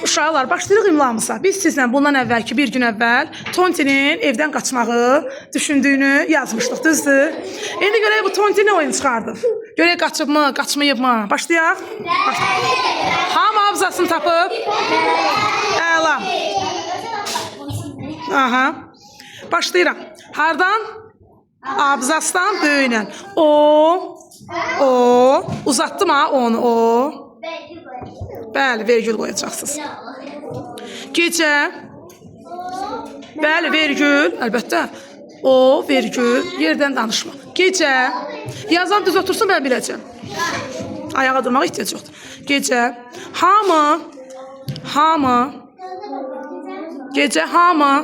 Uşaqlar, başlayırıq imlamıza. Biz sizlə bundan əvvəlki bir gün əvvəl Tontinin evdən qaçmağı düşündüyünü yazmışdıq, düzdür? İndi görək bu Tonti nə oyun çıxardı? Görək qaçıb mı, qaçmayıb mı? Başlayaq. Hamı abzasını tapıb. Əla. Aha. Başlayıram. Hardan? Abzasdan böyünən. O. Uzatdım ha onu, o. Bəli, vergül qoyacaqsınız. Gecə. Bəli, vergül. Əlbəttə. O, vergül. Yerdən danışma. Gecə. Yazan düz otursun, mən biləcəm. Ayağa durmağa ehtiyac yoxdur. Gecə. Hamı. Gecə, hamı.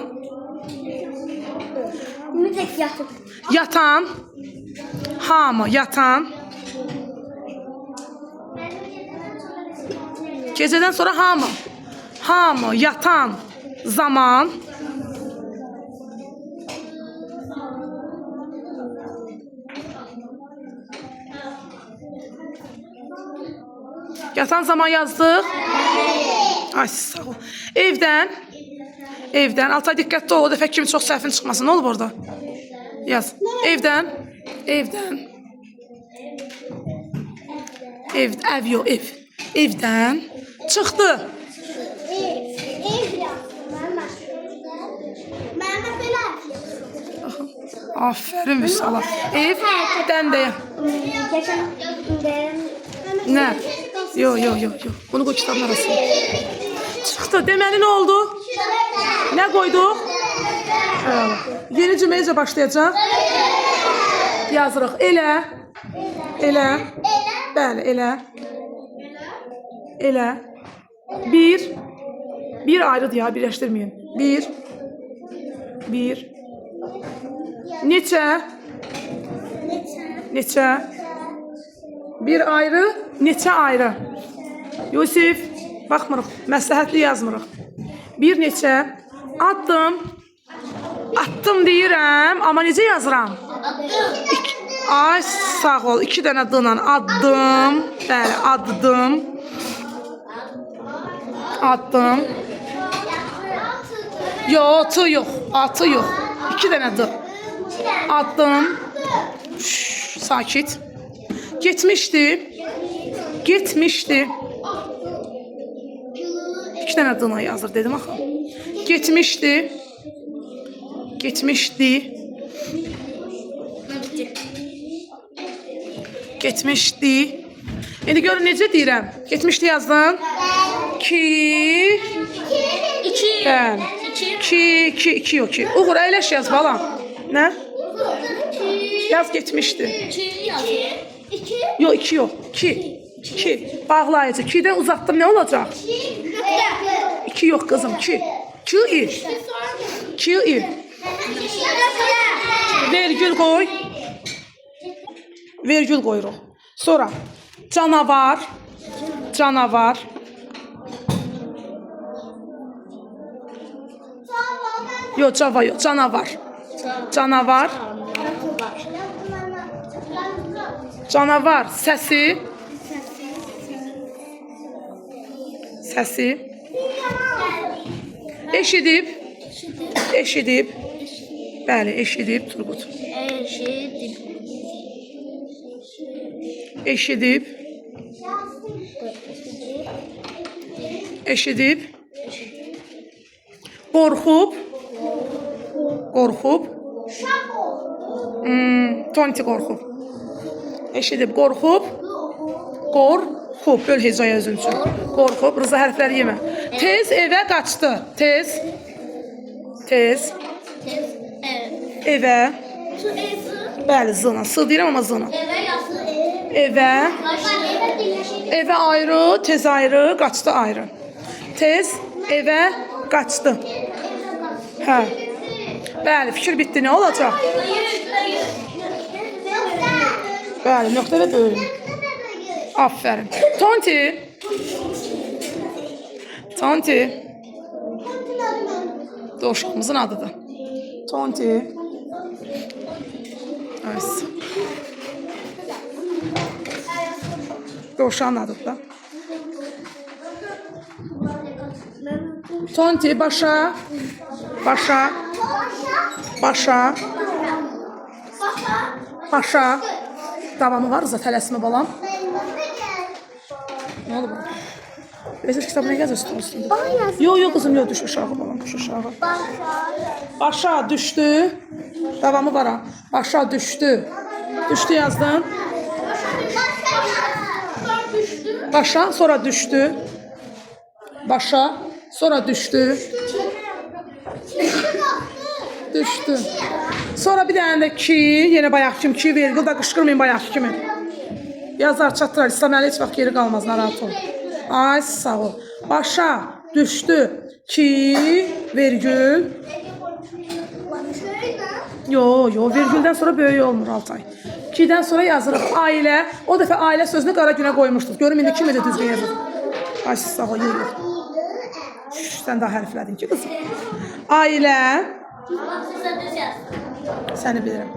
Yatan. Hamı, yatan. Gecədən sonra hamı, yatan zaman. Yatan zaman yazdıq. Ay, sağ ol. Evdən. Altay diqqətli ol, o dəfə kimi çox səhvin çıxmasın. Nə olub orada? Yaz. Evdən. Evdən. Çıxdı. Aferin Vüsala. Evdən deyə. Nə? Yok. Bunu qoy kitabın arasına. Çıxdı. Deməli nə oldu? Nə qoyduq? Yeni cümləyəcə başlayacaq. Yazırıq. Elə. Bəli, elə. Bir ayrıdır ya, birləşdirməyin. Bir. Neçə. Bir ayrı, neçə ayrı. Yusif, baxmırıq, məsləhətli yazmırıq. Bir neçə. Attım deyirəm, amma necə yazıram? Ay, sağ ol, 2 dənə d-la addım. Bəli, addım. Atı yox. 2 dənə d. Addım. Sakit. Getmişdi. 2 dənə d-la yazır, dedim axı. Getmişdi. İndi görün necə deyirəm. Getmişdi yazdın. 2. Bəli. 2 yox ki. Uğur, əyləş yaz balam. Nə? Yaz getmişdi. 2 yox. 2. Bağlayıcı. 2'dən uzatdım, nə olacaq? 2 yox qızım. 2. 2. Vergül qoyuruq. Sonra canavar. Yox, canavar səsi. Eşidib. Bəli, eşidib Turqut. Eşidib. Qorxub. Tonti qorxub. Eşidib, qorxub. Böl hecaya özün üçün. Qorxub, Rıza hərfləri yemə. Tez evə qaçdı. Tez. Evə. Bəli, zına. Sı deyirəm, amma zına. Evə ayrı, tez ayrı, qaçdı ayrı. Tez evə qaçdı. Hə. Bəli, fikir bitdi. Nə olacaq? Bəli, nöqtə və bölüm. Aferin. Tonti. Dovşağımızın adıdır. Tonti. Evet. Dovşağın adıdır da. Tonti başa. Başa. Başa. Başa. Davamı var da tələsmə balam. Ne oldu bana? Bezir kitabına yazırsın üstünde. Yok kızım yok, düş aşağı balam, düş aşağı. Başa düştü. Davamı var ha. Başa düştü. Düştü yazdın. Başa sonra düştü. Başa sonra düştü. Düştü. Sonra bir tane de ki, yine bayaq kimi, ki vergül da qışqırmayın bayaq kimi. Yazar çatdırar, İslamiyəli heç vaxt geri qalmaz, narahat ol. Ay sağ ol. Başa düştü ki vergül. Yo, vergüldən sonra böyük olmur Altay. 2-dən sonra yazırıq ailə. O dəfə ailə sözünü qara günə qoymuşduq. Görüm indi kim də düzgün yazır. Ay sağ ol, yox. Sən daha hərflədin ki qızım. Ailə. Səni bilirəm.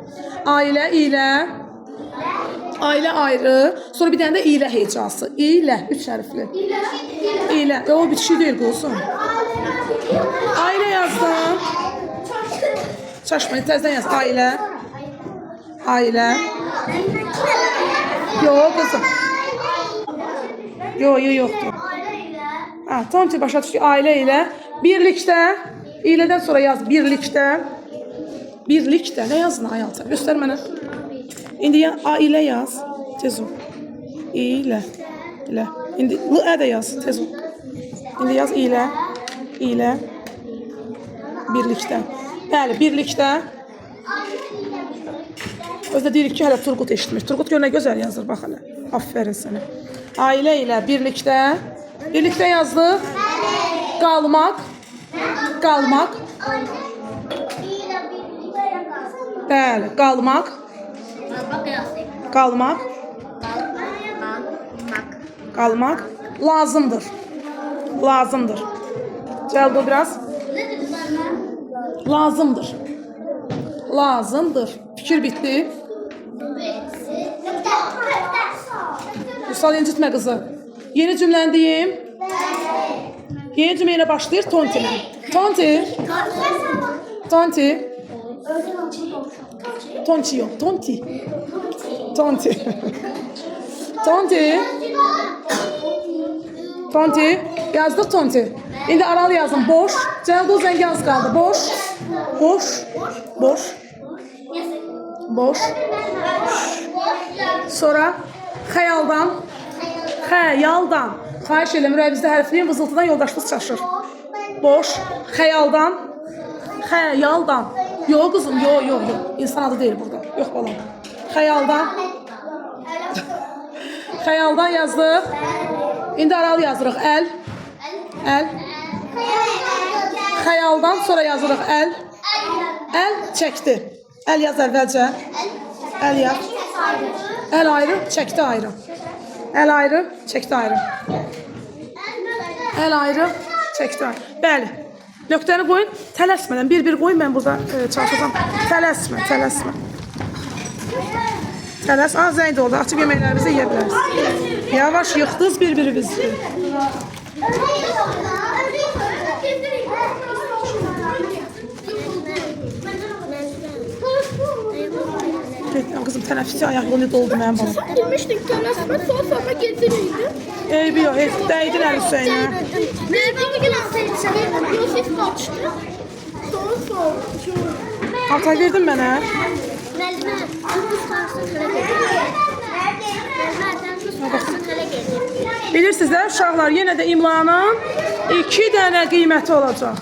Ailə ilə. Ailə ayrı. Sonra bir dənə də ilə hecası. İlə, 3 hərfli. İlə. O bitişik deyil qolsun. Ailə yazdım. Çaşmayın, təzdən yaz. Ailə. Ailə. Yox qızım. Yoxdur. Tonti başa düşdü. Ailə ilə. Birlikdə. İlədən sonra yaz. Birlikdə. Birlikdə. Nə yazdın Ayalta? Göstər mənə. İndi ailə yaz. Tez ol. İlə. İndi l-ə də yaz. Tez ol. İndi yaz ilə. İlə. Birlikdə. Bəli, birlikdə. Özdə deyirik ki, hələ Turqut eşitmir. Turqut gör nə gözəl yazır, bax hələ. Aferin sənə. Ailə ilə birlikdə. Birlikdə yazdıq. Qalmaq. Qalmaq. Bəli, qalmaq. Qalmaq. Qalmaq. Lazımdır. Lazımdır. Cəlb o biraz. Lazımdır. Lazımdır. Fikir bitti. Vüsal incitmə qızı. Yeni cümləni deyim. Yeni cümlə ilə başlayır Tonti ilə. Tonti. Tonti. Tonti yox. Tonti. Tonti. Tonti. Tonti. Yazdıq Tonti. İndi aralı yazdım. Boş. Cəldə o zəngi az qaldı. Boş. Boş. Boş. Boş. Sonra xəyaldan. Xəyaldan. Xahiş edirəm, rəvizdə hərfliyin vızıltıdan yoldaşımız çaşır. Boş. Xəyaldan. Xəyaldan. Yox qızım, yox. İnsan adı deyil burada. Yox balam. Xəyaldan. Xəyaldan yazdıq. İndi aralı yazırıq. Əl. Əl. Xəyaldan sonra yazırıq əl. Əl çəkdi. Əl yaz əvvəlcə. Əl yaz. Əl ayrı, çəkdi ayrı. Əl ayrı, çəkdi ayrı. Əl ayrı, çəkdi ayrı. Bəli. Nöqtəni qoyun, tələsmədən. Bir qoyun, mən burada çalışacağım. Tələsmə. Tələs. Zəngdə oldu. Açıb yeməklərimizi yeyə bilərsiniz. Yavaş yıxdınız bir-birinizi. Kızım tənəffüsü ayaq yolu doldu mənim balam. Girmişdik tənəffüsə, sonra getirirdim. Eybi yox, dəydin əl Hüseynə. Nereden gidersen Yusuf kaçtı. Sonra. Altay verdin mənə. Müəllimə, Yusuf kaçtı kala gedir. Müəllimərdən Yusuf kaçtı kala gedir. Bilirsiniz də uşaqlar, yenə də imlanın 2 dənə qiyməti olacaq.